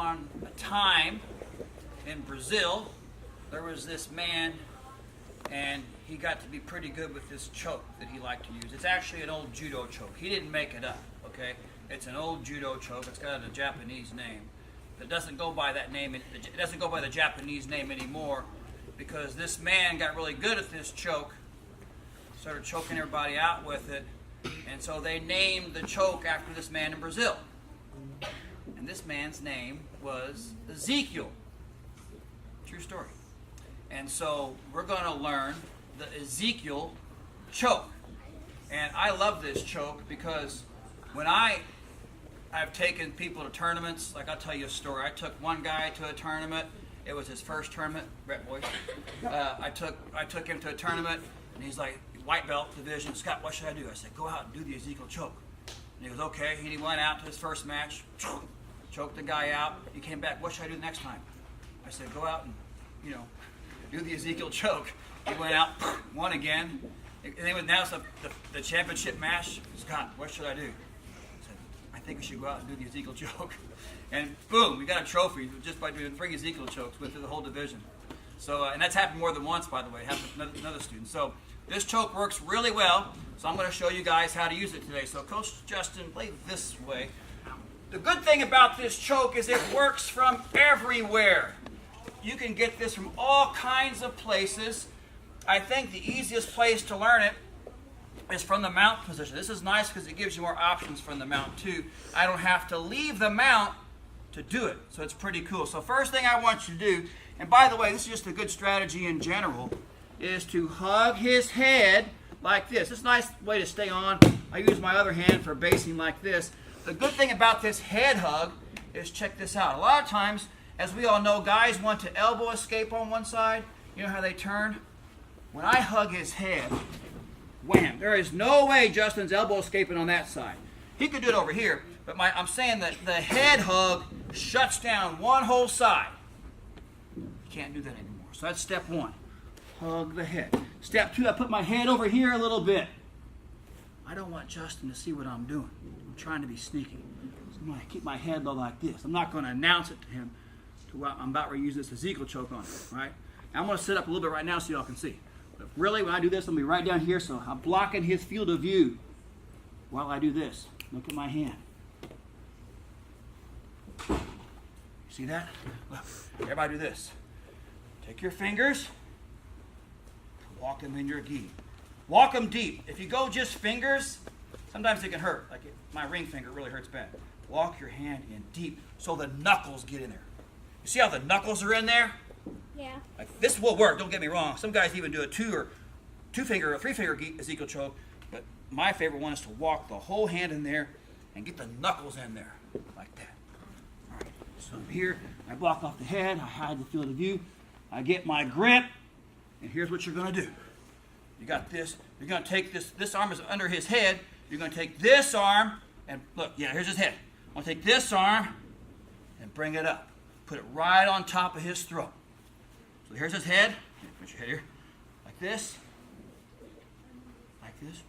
upon a time in Brazil, there was this man, and he got to be pretty good with this choke that he liked to use. It's actually an old judo choke. He didn't make it up, okay? It's an old judo choke. It's got a Japanese name. It doesn't go by that name. It doesn't go by the Japanese name anymore because this man got really good at this choke, started choking everybody out with it, and so they named the choke after this man in Brazil. And this man's name was Ezekiel. True story. And so we're going to learn the Ezekiel choke. And I love this choke because when I've taken people to tournaments, like I'll tell you a story. I took one guy to a tournament. It was his first tournament, Brett Boyce. I took him to a tournament, and he's like, white belt division. Scott, what should I do? I said, go out and do the Ezekiel choke. And he goes, okay. He went out to his first match, choked the guy out. He came back, what should I do the next time? I said, go out and, do the Ezekiel choke. He went out, won again. And then now it's the championship match. Scott, what should I do? I said, I think we should go out and do the Ezekiel choke. And boom, we got a trophy just by doing 3 Ezekiel chokes. Went through the whole division. So, and that's happened more than once, by the way. It happened with another student. So this choke works really well. So I'm going to show you guys how to use it today. So Coach Justin, play this way. The good thing about this choke is it works from everywhere. You can get this from all kinds of places. I think the easiest place to learn it is from the mount position. This is nice because it gives you more options from the mount too. I don't have to leave the mount to do it. So it's pretty cool. So first thing I want you to do, and by the way, this is just a good strategy in general, is to hug his head like this. It's a nice way to stay on. I use my other hand for basing like this. The good thing about this head hug is, check this out. A lot of times, as we all know, guys want to elbow escape on one side. You know how they turn? When I hug his head, wham, there is no way Justin's elbow escaping on that side. He could do it over here, but I'm saying that the head hug shuts down one whole side. You can't do that anymore. So that's step 1. Hug the head. Step 2, I put my head over here a little bit. I don't want Justin to see what I'm doing. I'm trying to be sneaky. So I'm going to keep my head low like this. I'm not going to announce it to him. I'm about to use this Ezekiel choke on him, right? Now I'm going to sit up a little bit right now so y'all can see. But really, when I do this, I'm going to be right down here, so I'm blocking his field of view while I do this. Look at my hand. See that? Look, everybody do this. Take your fingers, walk them in your gi. Walk them deep. If you go just fingers, sometimes it can hurt. Like my ring finger really hurts bad. Walk your hand in deep so the knuckles get in there. You see how the knuckles are in there? Yeah. Like this will work, don't get me wrong. Some guys even do a 2-finger or 3-finger Ezekiel choke, but my favorite one is to walk the whole hand in there and get the knuckles in there, like that. All right, so I'm here, I block off the head, I hide the field of view, I get my grip, and here's what you're going to do. You got this, you're going to take this arm is under his head, you're going to take this arm, and look, yeah, here's his head. I'm going to take this arm and bring it up. Put it right on top of his throat. So here's his head. Put your head here. Like this. Like this.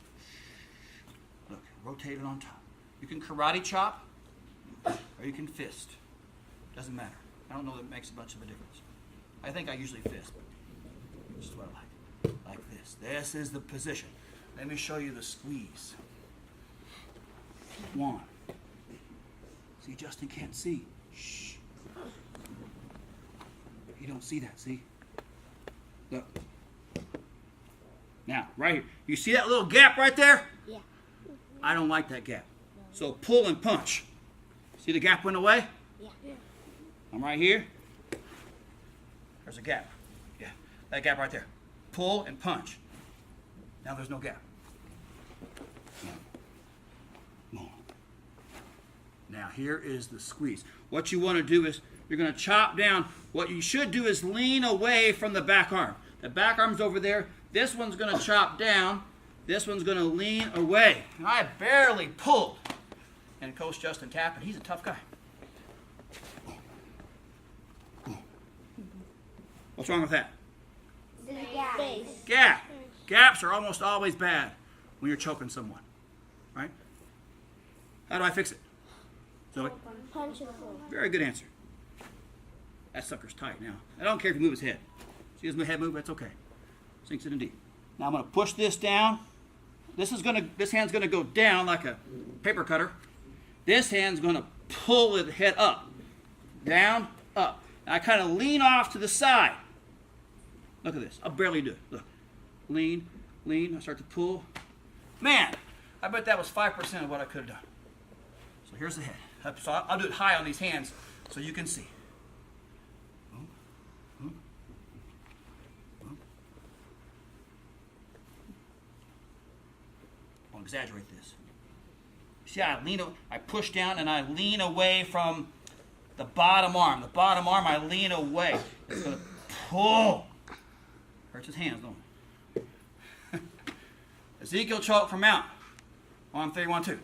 Look, rotate it on top. You can karate chop or you can fist. Doesn't matter. I don't know that it makes much of a difference. I think I usually fist, but this is what I like. Like this. This is the position. Let me show you the squeeze. 1. See, Justin can't see. Shh. You don't see that, see? Look. Now, right here. You see that little gap right there? Yeah. I don't like that gap. So pull and punch. See the gap went away? Yeah. I'm right here. There's a gap. Yeah, that gap right there. Pull and punch. Now there's no gap. Now here is the squeeze. What you want to do is you're going to chop down. What you should do is lean away from the back arm. The back arm's over there. This one's going to chop down. This one's going to lean away. And I barely pulled. And Coach Justin Tappan, he's a tough guy. What's wrong with that? Gap. Gaps are almost always bad when you're choking someone. Right? How do I fix it? Zoe? Punch and pull. Very good answer. That sucker's tight now. I don't care if you move his head. See his head move? That's okay. Sinks it in deep. Now I'm going to push this down. This hand's going to go down like a paper cutter. This hand's going to pull the head up. Down, up. Now I kind of lean off to the side. Look at this. I'll barely do it. Look. Lean, lean. I start to pull. Man, I bet that was 5% of what I could have done. So here's the head. So I'll do it high on these hands so you can see. I'll exaggerate this. See, I push down and I lean away from the bottom arm. The bottom arm, I lean away. It's going to pull. Hurts his hands, don't it? Ezekiel choke from mount. 1, 3, 1, 2.